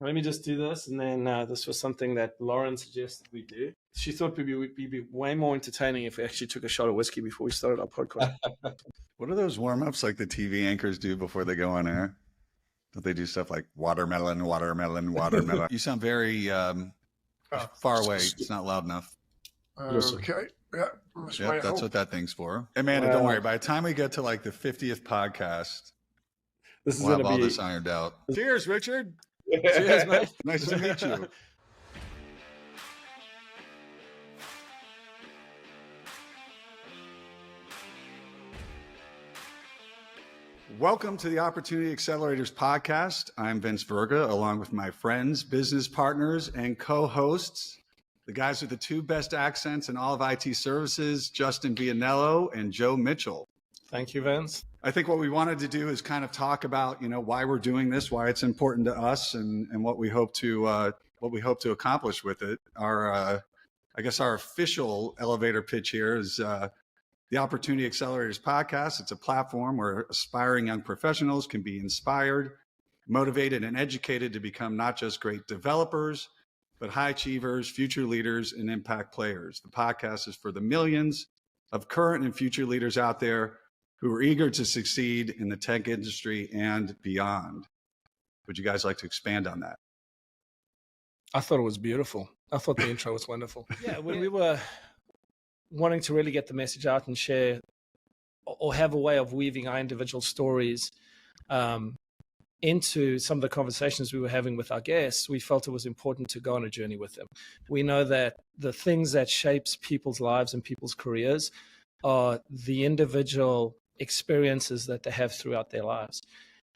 let me just do this. And then this was something that Lauren suggested we do. She thought we'd be way more entertaining if we actually took a shot of whiskey before we started our podcast. What are those warm-ups like the TV anchors do before they go on air? Don't they do stuff like watermelon, watermelon, watermelon? You sound very far away. It's not loud enough. Okay. Yeah. That's what that thing's for. Amanda, don't worry. By the time we get to like the 50th podcast, this is we'll going have to be all this ironed out. Cheers, Richard. Cheers, mate. Nice to meet you. Welcome to the Opportunity Accelerators podcast. I'm Vince Verga, along with my friends, business partners, and co-hosts, the guys with the two best accents in all of IT services, Justin Vianello and Joe Mitchell. Thank you, Vince. I think what we wanted to do is kind of talk about, why we're doing this, why it's important to us, and what we hope to accomplish with it. Our official elevator pitch here is the Opportunity Accelerators podcast. It's a platform where aspiring young professionals can be inspired, motivated, and educated to become not just great developers, but high achievers, future leaders, and impact players. The podcast is for the millions of current and future leaders out there who are eager to succeed in the tech industry and beyond. Would you guys like to expand on that? I thought it was beautiful. I thought the intro was wonderful. Yeah, when we were wanting to really get the message out and share or have a way of weaving our individual stories into some of the conversations we were having with our guests, we felt it was important to go on a journey with them. We know that the things that shapes people's lives and people's careers are the individual experiences that they have throughout their lives.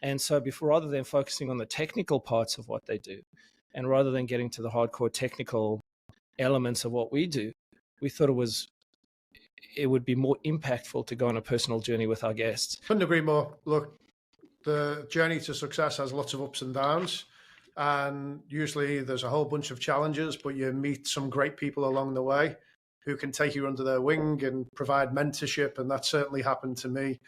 And so rather than focusing on the technical parts of what they do, and rather than getting to the hardcore technical elements of what we do, we thought it would be more impactful to go on a personal journey with our guests. Couldn't agree more. Look, the journey to success has lots of ups and downs, and usually there's a whole bunch of challenges, but you meet some great people along the way who can take you under their wing and provide mentorship, and that certainly happened to me.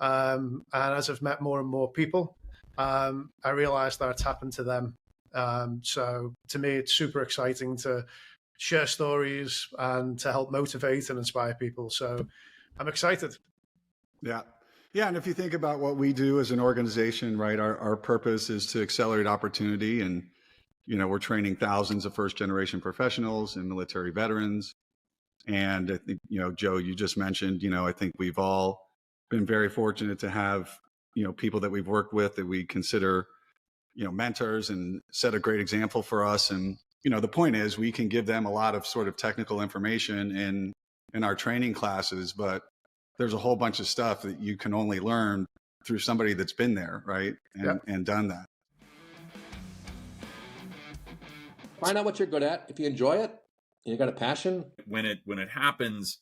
And as I've met more and more people, I realized that it's happened to them. So to me, it's super exciting to share stories and to help motivate and inspire people. So I'm excited. Yeah. Yeah. And if you think about what we do as an organization, right, our purpose is to accelerate opportunity. And, we're training thousands of first generation professionals and military veterans. And I think, Joe, you just mentioned, I think we've all been very fortunate to have, people that we've worked with that we consider, mentors and set a great example for us. And, the point is we can give them a lot of sort of technical information in our training classes, but there's a whole bunch of stuff that you can only learn through somebody that's been there, right? And done that. Find out what you're good at. If you enjoy it, and you got a passion. When it happens,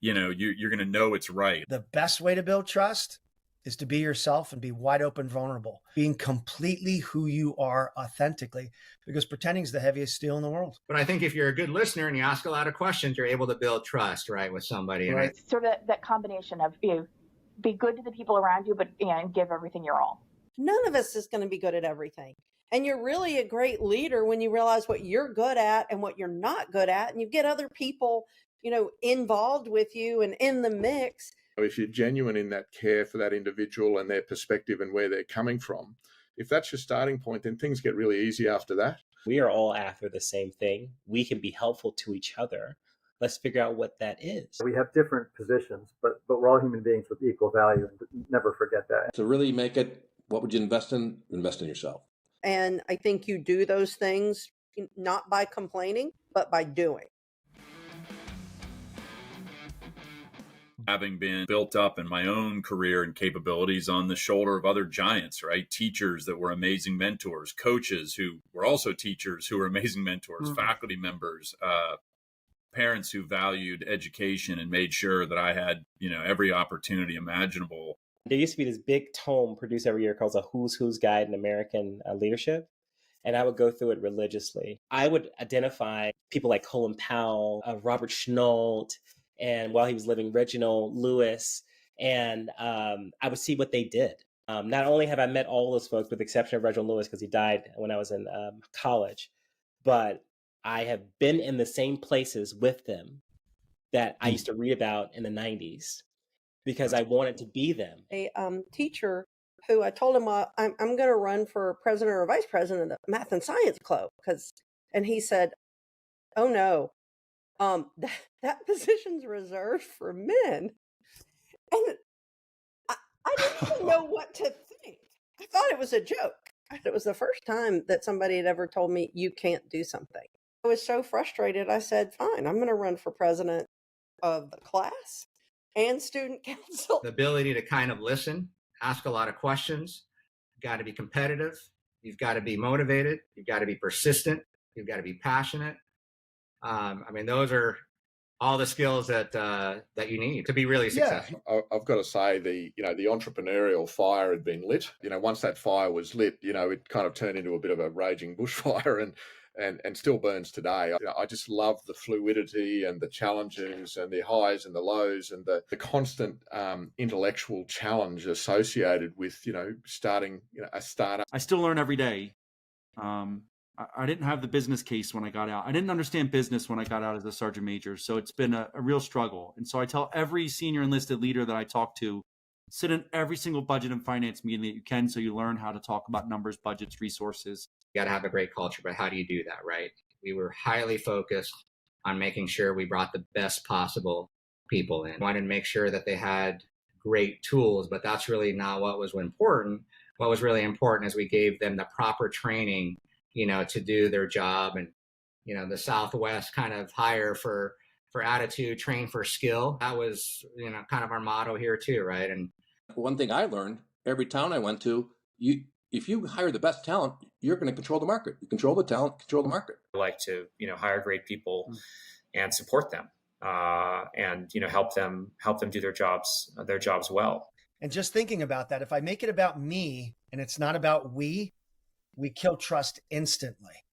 you're going to know it's right. The best way to build trust is to be yourself and be wide open, vulnerable, being completely who you are authentically, because pretending is the heaviest steel in the world. But I think if you're a good listener and you ask a lot of questions, you're able to build trust, right, with somebody. Right. Sort of that combination of be good to the people around you, but and give everything your all. None of us is going to be good at everything. And you're really a great leader when you realize what you're good at and what you're not good at, and you get other people, involved with you and in the mix. If you're genuine in that care for that individual and their perspective and where they're coming from, if that's your starting point, then things get really easy after that. We are all after the same thing. We can be helpful to each other. Let's figure out what that is. We have different positions, but we're all human beings with equal value, and never forget that. To really make it, what would you invest in? Invest in yourself. And I think you do those things not by complaining, but by doing. Having been built up in my own career and capabilities on the shoulder of other giants, right? Teachers that were amazing mentors, coaches who were also teachers who were amazing mentors, faculty members, parents who valued education and made sure that I had, every opportunity imaginable. There used to be this big tome produced every year called a Who's Who's Guide in American Leadership. And I would go through it religiously. I would identify people like Colin Powell, Robert Schnault, and while he was living, Reginald Lewis. And I would see what they did. Not only have I met all those folks, with the exception of Reginald Lewis, because he died when I was in college, but I have been in the same places with them that I used to read about in the 90s because I wanted to be them. A teacher who I told him I'm going to run for president or vice president of the Math and Science Club, and he said, "Oh no, that position's reserved for men." And I didn't even know what to think. I thought it was a joke. It was the first time that somebody had ever told me you can't do something. I was so frustrated. I said, "Fine, I'm going to run for president of the class and student council." The ability to kind of listen, ask a lot of questions. You've got to be competitive. You've got to be motivated. You've got to be persistent. You've got to be passionate. Those are all the skills that you need to be really successful. Yeah. I've got to say the entrepreneurial fire had been lit. Once that fire was lit, it kind of turned into a bit of a raging bushfire and still burns today. I just love the fluidity and the challenges and the highs and the lows and the constant intellectual challenge associated with, starting a startup. I still learn every day. I didn't have the business case when I got out. I didn't understand business when I got out as a sergeant major. So it's been a real struggle. And so I tell every senior enlisted leader that I talk to, sit in every single budget and finance meeting that you can so you learn how to talk about numbers, budgets, resources. You got to have a great culture, but how do you do that, right? We were highly focused on making sure we brought the best possible people in. Wanted to make sure that they had great tools, but that's really not what was important. What was really important is we gave them the proper training, to do their job. And, the Southwest kind of hire for attitude, train for skill. That was, kind of our motto here too, right? And one thing I learned, every town I went to, if you hire the best talent, you're going to control the market. You control the talent, control the market. I like to, hire great people and support them, and help them do their jobs well. And just thinking about that, if I make it about me and it's not about we kill trust instantly.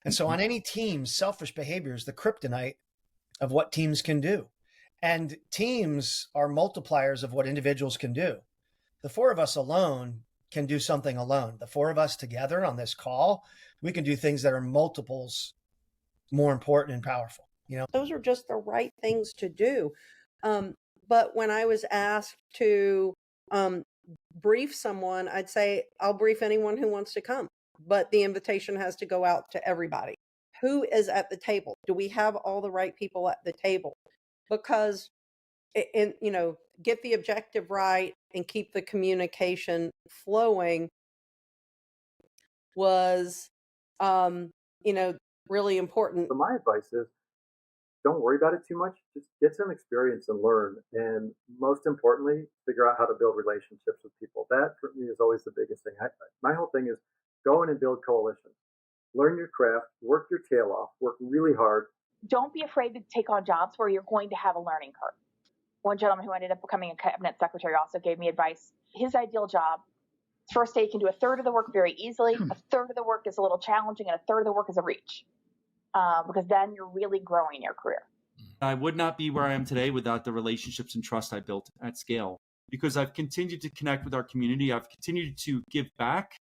And so on any team, selfish behavior is the kryptonite of what teams can do. And teams are multipliers of what individuals can do. The four of us alone can do something alone. The four of us together on this call, we can do things that are multiples more important and powerful. Those are just the right things to do. But when I was asked to brief someone, I'd say, I'll brief anyone who wants to come. But the invitation has to go out to everybody. Who is at the table? Do we have all the right people at the table? Because, get the objective right and keep the communication flowing was, really important. So my advice is, don't worry about it too much. Just get some experience and learn. And most importantly, figure out how to build relationships with people. That for me is always the biggest thing. My whole thing is go in and build coalitions. Learn your craft, work your tail off, work really hard. Don't be afraid to take on jobs where you're going to have a learning curve. One gentleman who ended up becoming a cabinet secretary also gave me advice. His ideal job, first day you can do a third of the work very easily, a third of the work is a little challenging, and a third of the work is a reach. Because then you're really growing your career. I would not be where I am today without the relationships and trust I built at scale, because I've continued to connect with our community. I've continued to give back.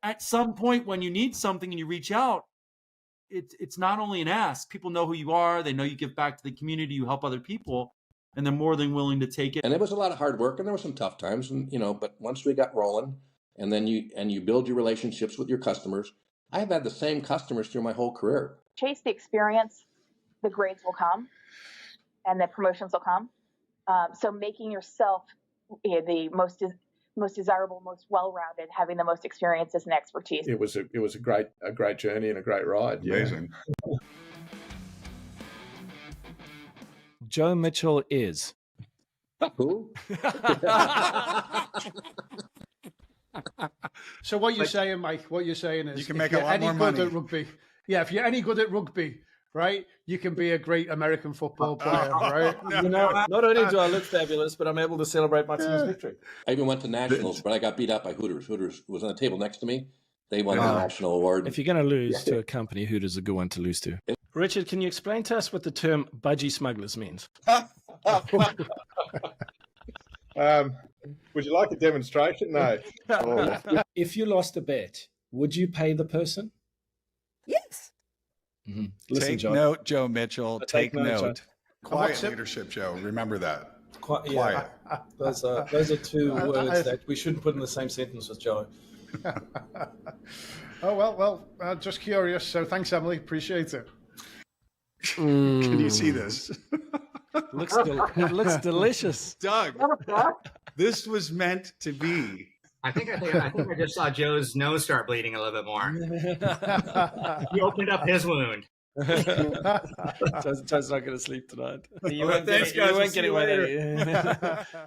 At some point when you need something and you reach out, it's not only an ask. People know who you are. They know you give back to the community. You help other people, and they're more than willing to take it. And it was a lot of hard work, and there were some tough times, and but once we got rolling, and then you build your relationships with your customers. I've had the same customers through my whole career. Chase the experience, the grades will come, and the promotions will come. So making yourself the most desirable, most well-rounded, having the most experiences and expertise. It was a great journey and a great ride. Amazing. Yeah. Joe Mitchell is. Who? So what you're saying, Mike, what you're saying is you can make a lot more money at rugby. Yeah, if you're any good at rugby, right, you can be a great American football player, right? Not only do I look fabulous, but I'm able to celebrate my team's victory. I even went to nationals, but I got beat up by Hooters. Hooters was on the table next to me. They won the national award. If you're going to lose to a company, Hooters is a good one to lose to. Richard, can you explain to us what the term budgie smugglers means? Would you like a demonstration? No. Oh. If you lost a bet, would you pay the person? Yes. Mm-hmm. Listen, Take John. note, Joe Mitchell. Take note. John. Quiet leadership, Joe. Remember that. Quiet. Those are two words that we shouldn't put in the same sentence with Joe. Well, just curious. So thanks, Emily. Appreciate it. Can you see this? It looks delicious. Doug, this was meant to be. I think I just saw Joe's nose start bleeding a little bit more. He opened up his wound. Joe's not going to sleep tonight. Thanks, guys. You won't get away.